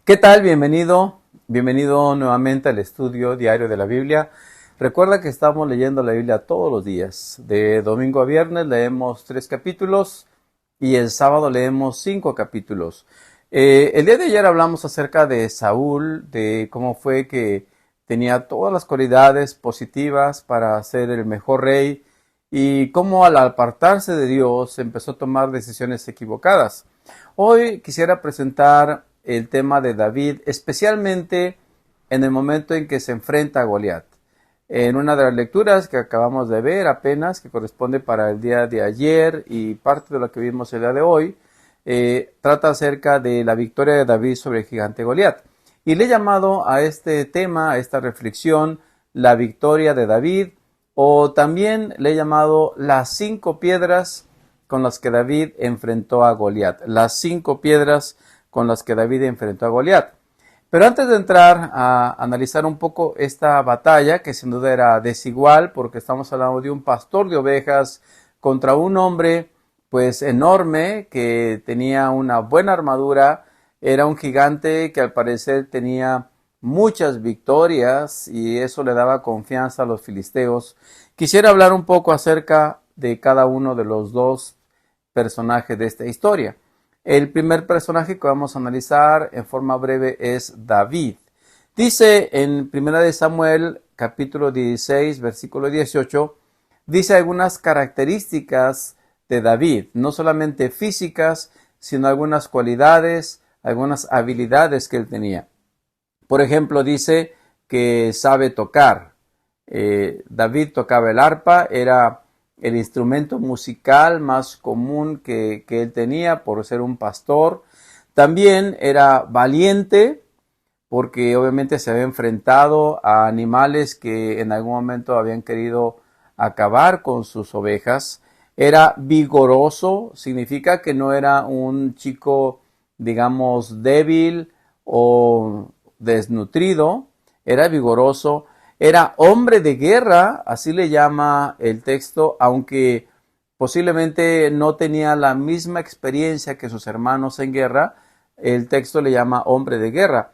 ¿Qué tal? Bienvenido nuevamente al estudio diario de la Biblia. Recuerda que estamos leyendo la Biblia todos los días. De domingo a viernes leemos 3 capítulos y el sábado leemos 5 capítulos. El día de ayer hablamos acerca de Saúl, de cómo fue que tenía todas las cualidades positivas para ser el mejor rey y cómo al apartarse de Dios empezó a tomar decisiones equivocadas. Hoy quisiera presentar el tema de David, especialmente en el momento en que se enfrenta a Goliat. En una de las lecturas que acabamos de ver apenas, que corresponde para el día de ayer y parte de lo que vimos el día de hoy, trata acerca de la victoria de David sobre el gigante Goliat. Y le he llamado a este tema, a esta reflexión, la victoria de David, o también le he llamado las 5 piedras con las que David enfrentó a Goliat. Las 5 piedras con las que David enfrentó a Goliat. Pero antes de entrar a analizar un poco esta batalla, que sin duda era desigual, porque estamos hablando de un pastor de ovejas contra un hombre pues enorme, que tenía una buena armadura, era un gigante que al parecer tenía muchas victorias y eso le daba confianza a los filisteos. Quisiera hablar un poco acerca de cada uno de los dos personajes de esta historia. El primer personaje que vamos a analizar en forma breve es David. Dice en 1 Samuel capítulo 16 versículo 18, dice algunas características de David, no solamente físicas, sino algunas cualidades, algunas habilidades que él tenía. Por ejemplo, dice que sabe tocar. David tocaba el arpa, era el instrumento musical más común que él tenía por ser un pastor. También era valiente porque obviamente se había enfrentado a animales que en algún momento habían querido acabar con sus ovejas. Era vigoroso, significa que no era un chico, digamos, débil o desnutrido, era vigoroso. Era hombre de guerra, así le llama el texto, aunque posiblemente no tenía la misma experiencia que sus hermanos en guerra, el texto le llama hombre de guerra.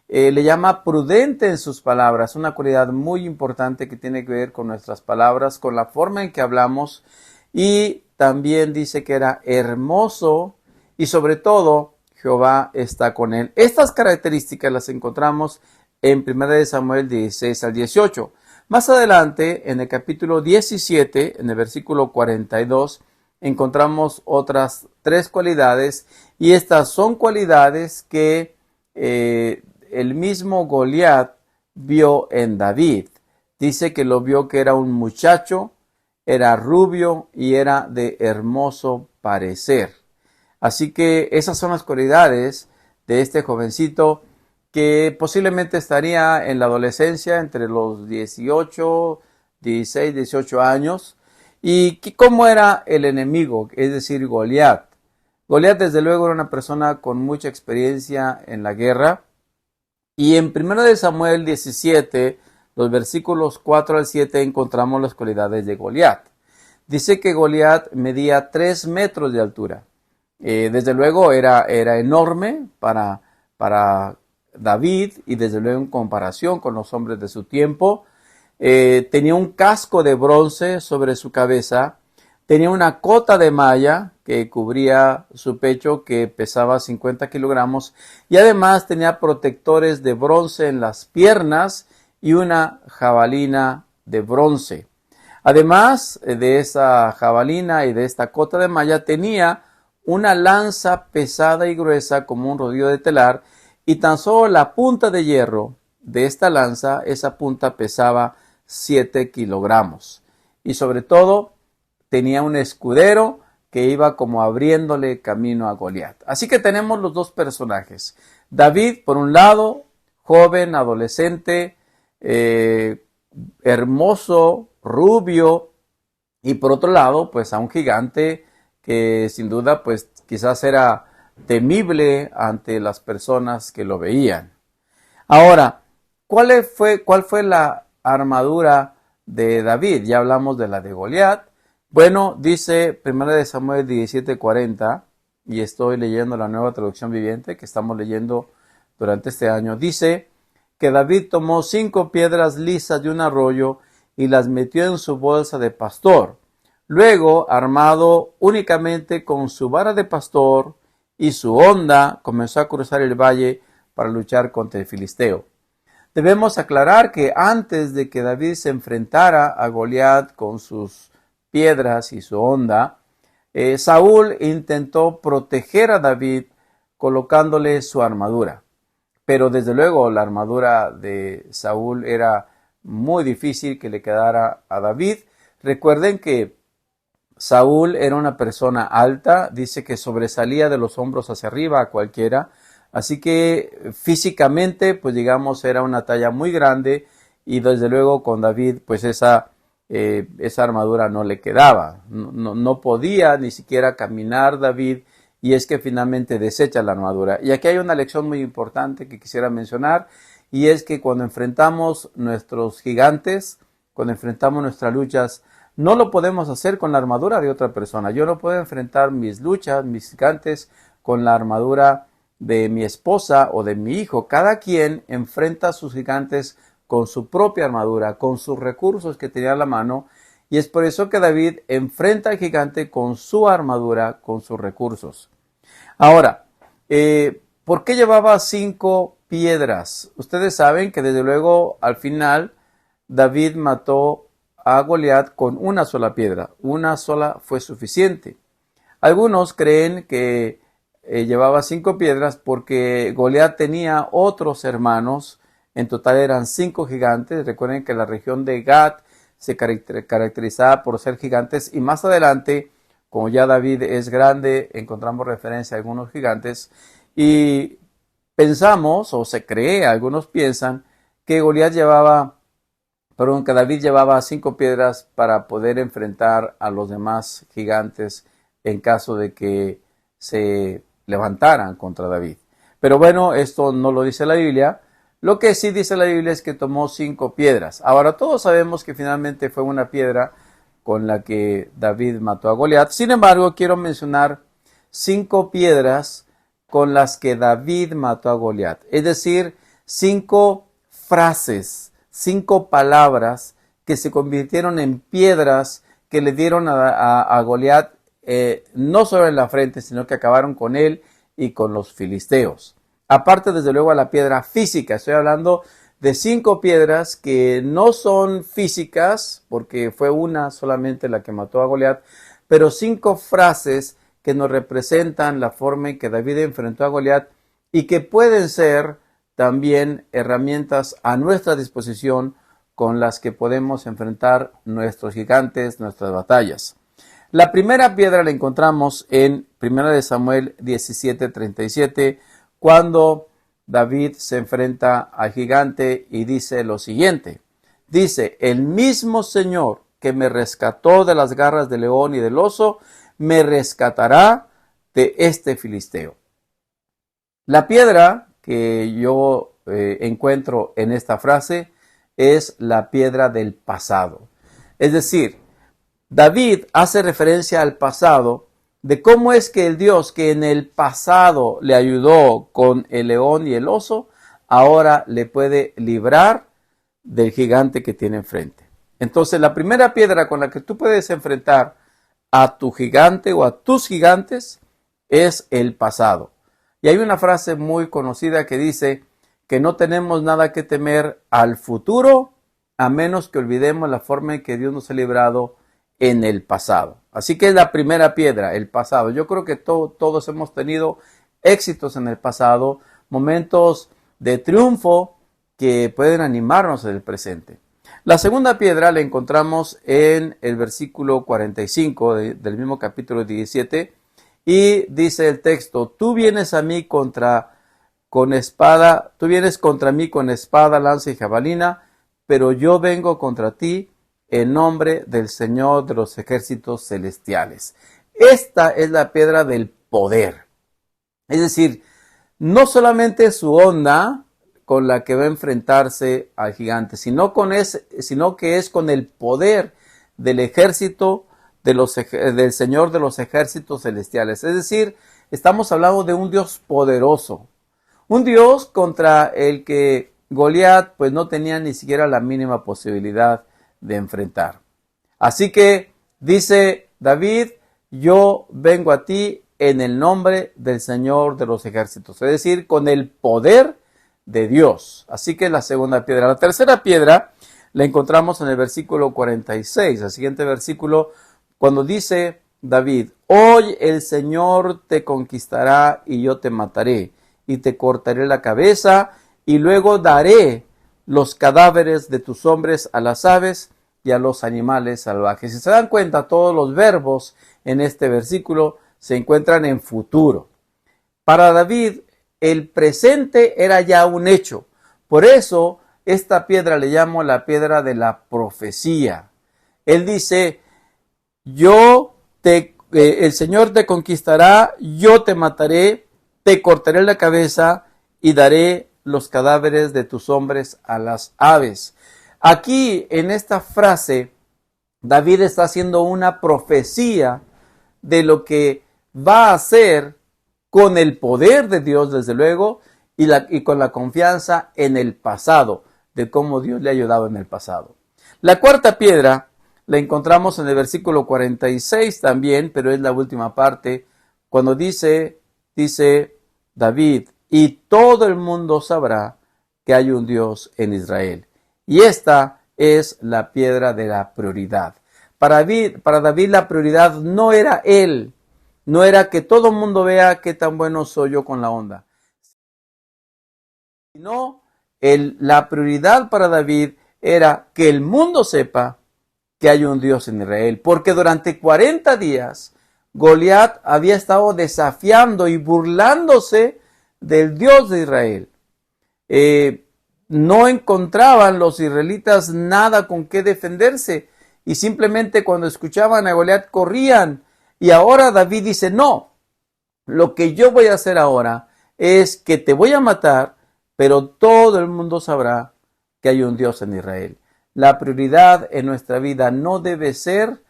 Le llama prudente en sus palabras, una cualidad muy importante que tiene que ver con nuestras palabras, con la forma en que hablamos, y también dice que era hermoso y sobre todo Jehová está con él. Estas características las encontramos en 1 Samuel 16 al 18. Más adelante, en el capítulo 17, en el versículo 42, encontramos otras 3 cualidades, y estas son cualidades que el mismo Goliat vio en David. Dice que lo vio que era un muchacho, era rubio y era de hermoso parecer. Así que esas son las cualidades de este jovencito que posiblemente estaría en la adolescencia entre los 18, 16, 18 años. ¿Y cómo era el enemigo? Es decir, Goliat. Goliat desde luego era una persona con mucha experiencia en la guerra. Y en 1 Samuel 17, los versículos 4 al 7 encontramos las cualidades de Goliat. Dice que Goliat medía 3 metros de altura. Desde luego era enorme para David y desde luego en comparación con los hombres de su tiempo. Tenía un casco de bronce sobre su cabeza, tenía una cota de malla que cubría su pecho que pesaba 50 kilogramos y además tenía protectores de bronce en las piernas y una jabalina de bronce. Además de esa jabalina y de esta cota de malla tenía una lanza pesada y gruesa como un rodillo de telar, y tan solo la punta de hierro de esta lanza, esa punta pesaba 7 kilogramos. Y sobre todo tenía un escudero que iba como abriéndole camino a Goliat. Así que tenemos los dos personajes. David, por un lado, joven, adolescente, hermoso, rubio, y por otro lado, pues a un gigante que sin duda, pues quizás era temible ante las personas que lo veían. Ahora, ¿cuál fue la armadura de David? Ya hablamos de la de Goliat. Bueno, dice 1 Samuel 17:40, y estoy leyendo la Nueva Traducción Viviente, que estamos leyendo durante este año, dice que David tomó 5 piedras lisas de un arroyo y las metió en su bolsa de pastor. Luego, armado únicamente con su vara de pastor y su honda, comenzó a cruzar el valle para luchar contra el filisteo. Debemos aclarar que antes de que David se enfrentara a Goliat con sus piedras y su honda, Saúl intentó proteger a David colocándole su armadura. Pero desde luego la armadura de Saúl era muy difícil que le quedara a David. Recuerden que Saúl era una persona alta, dice que sobresalía de los hombros hacia arriba a cualquiera. Así que físicamente, pues digamos, era una talla muy grande y desde luego con David, pues esa armadura no le quedaba. No podía ni siquiera caminar David y es que finalmente desecha la armadura. Y aquí hay una lección muy importante que quisiera mencionar y es que cuando enfrentamos nuestros gigantes, cuando enfrentamos nuestras luchas, no lo podemos hacer con la armadura de otra persona. Yo no puedo enfrentar mis luchas, mis gigantes, con la armadura de mi esposa o de mi hijo. Cada quien enfrenta a sus gigantes con su propia armadura, con sus recursos que tenía a la mano, y es por eso que David enfrenta al gigante con su armadura, con sus recursos. Ahora, ¿por qué llevaba 5 piedras? Ustedes saben que desde luego al final David mató a Goliat con una sola piedra. Una sola fue suficiente. Algunos creen que llevaba 5 piedras porque Goliat tenía otros hermanos. En total eran 5 gigantes. Recuerden que la región de Gat se caracterizaba por ser gigantes. Y más adelante, como ya David es grande, encontramos referencia a algunos gigantes. Y pensamos, o se cree, algunos piensan, que que David llevaba 5 piedras para poder enfrentar a los demás gigantes en caso de que se levantaran contra David. Pero bueno, esto no lo dice la Biblia. Lo que sí dice la Biblia es que tomó 5 piedras. Ahora todos sabemos que finalmente fue una piedra con la que David mató a Goliat. Sin embargo, quiero mencionar 5 piedras con las que David mató a Goliat. Es decir, 5 frases, 5 palabras que se convirtieron en piedras que le dieron a Goliat no solo en la frente, sino que acabaron con él y con los filisteos. Aparte, desde luego, a la piedra física. Estoy hablando de 5 piedras que no son físicas, porque fue una solamente la que mató a Goliat, pero 5 frases que nos representan la forma en que David enfrentó a Goliat y que pueden ser también herramientas a nuestra disposición con las que podemos enfrentar nuestros gigantes, nuestras batallas. La primera piedra la encontramos en 1 Samuel 17:37, cuando David se enfrenta al gigante y dice lo siguiente. Dice, el mismo Señor que me rescató de las garras del león y del oso, me rescatará de este filisteo. La piedra que yo encuentro en esta frase es la piedra del pasado. Es decir, David hace referencia al pasado de cómo es que el Dios que en el pasado le ayudó con el león y el oso, ahora le puede librar del gigante que tiene enfrente. Entonces, la primera piedra con la que tú puedes enfrentar a tu gigante o a tus gigantes es el pasado. Y hay una frase muy conocida que dice que no tenemos nada que temer al futuro a menos que olvidemos la forma en que Dios nos ha librado en el pasado. Así que es la primera piedra, el pasado. Yo creo que todos hemos tenido éxitos en el pasado, momentos de triunfo que pueden animarnos en el presente. La segunda piedra la encontramos en el versículo 45 del mismo capítulo 17 y dice el texto, tú vienes contra mí con espada, lanza y jabalina, pero yo vengo contra ti en nombre del Señor de los ejércitos celestiales. Esta es la piedra del poder. Es decir, no solamente su onda con la que va a enfrentarse al gigante, sino que es con el poder del ejército del Señor de los ejércitos celestiales. Es decir, estamos hablando de un Dios poderoso, Un Dios contra el que Goliat pues no tenía ni siquiera la mínima posibilidad de enfrentar. Así que dice David, yo vengo a ti en el nombre del Señor de los ejércitos, es decir, con el poder de Dios. Así que la segunda piedra. La tercera piedra la encontramos en el versículo 46, el siguiente versículo, cuando dice David, hoy el Señor te conquistará y yo te mataré y te cortaré la cabeza y luego daré los cadáveres de tus hombres a las aves y a los animales salvajes. Si se dan cuenta, todos los verbos en este versículo se encuentran en futuro. Para David, el presente era ya un hecho. Por eso, esta piedra le llamo la piedra de la profecía. Él dice, el Señor te conquistará, yo te mataré, te cortaré la cabeza y daré los cadáveres de tus hombres a las aves. Aquí, en esta frase, David está haciendo una profecía de lo que va a hacer con el poder de Dios, desde luego, y con la confianza en el pasado, de cómo Dios le ha ayudado en el pasado. La cuarta piedra la encontramos en el versículo 46 también, pero es la última parte, cuando dice David, y todo el mundo sabrá que hay un Dios en Israel. Y esta es la piedra de la prioridad. Para David la prioridad no era él, no era que todo el mundo vea qué tan bueno soy yo con la onda, sino la prioridad para David era que el mundo sepa que hay un Dios en Israel, porque durante 40 días Goliat había estado desafiando y burlándose del Dios de Israel. No encontraban los israelitas nada con qué defenderse y simplemente cuando escuchaban a Goliat corrían. Y ahora David dice, no, lo que yo voy a hacer ahora es que te voy a matar, pero todo el mundo sabrá que hay un Dios en Israel. La prioridad en nuestra vida no debe ser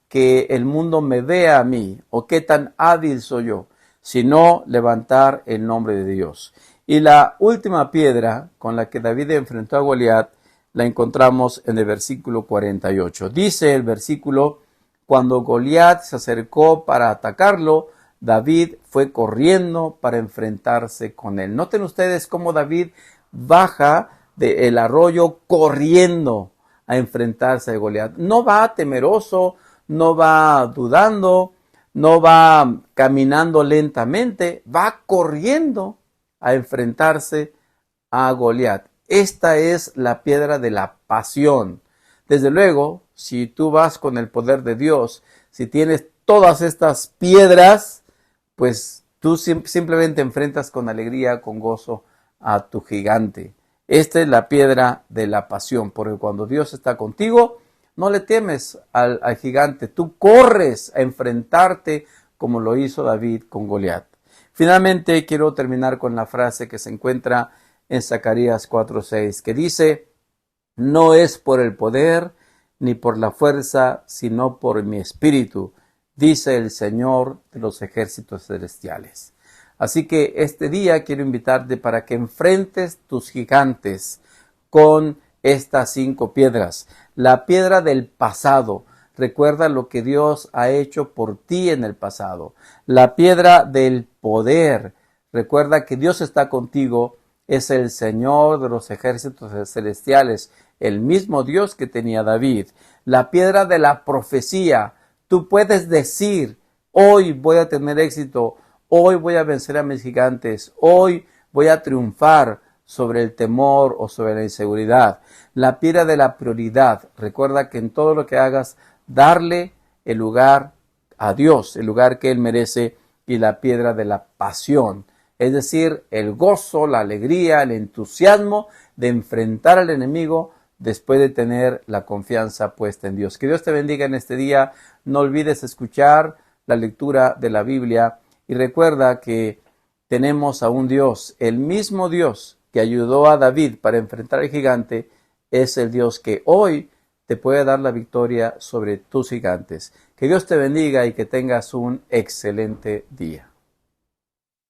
que el mundo me vea a mí o qué tan hábil soy yo, sino levantar el nombre de Dios. Y la última piedra con la que David enfrentó a Goliat la encontramos en el versículo 48. Dice el versículo, cuando Goliat se acercó para atacarlo, David fue corriendo para enfrentarse con él. Noten ustedes cómo David baja del arroyo corriendo a enfrentarse a Goliat. No va temeroso, no va dudando, no va caminando lentamente, va corriendo a enfrentarse a Goliat. Esta es la piedra de la pasión. Desde luego, si tú vas con el poder de Dios, si tienes todas estas piedras, pues tú simplemente enfrentas con alegría, con gozo a tu gigante. Esta es la piedra de la pasión, porque cuando Dios está contigo, no le temes al gigante, tú corres a enfrentarte como lo hizo David con Goliat. Finalmente, quiero terminar con la frase que se encuentra en Zacarías 4:6, que dice, no es por el poder ni por la fuerza, sino por mi espíritu, dice el Señor de los ejércitos celestiales. Así que este día quiero invitarte para que enfrentes tus gigantes con estas 5 piedras. La piedra del pasado. Recuerda lo que Dios ha hecho por ti en el pasado. La piedra del poder. Recuerda que Dios está contigo. Es el Señor de los ejércitos celestiales. El mismo Dios que tenía David. La piedra de la profecía. Tú puedes decir, hoy voy a tener éxito. Hoy voy a vencer a mis gigantes. Hoy voy a triunfar sobre el temor o sobre la inseguridad. La piedra de la prioridad. Recuerda que en todo lo que hagas, darle el lugar a Dios, el lugar que Él merece, y la piedra de la pasión. Es decir, el gozo, la alegría, el entusiasmo de enfrentar al enemigo después de tener la confianza puesta en Dios. Que Dios te bendiga en este día. No olvides escuchar la lectura de la Biblia y recuerda que tenemos a un Dios, el mismo Dios que ayudó a David para enfrentar al gigante, es el Dios que hoy te puede dar la victoria sobre tus gigantes. Que Dios te bendiga y que tengas un excelente día.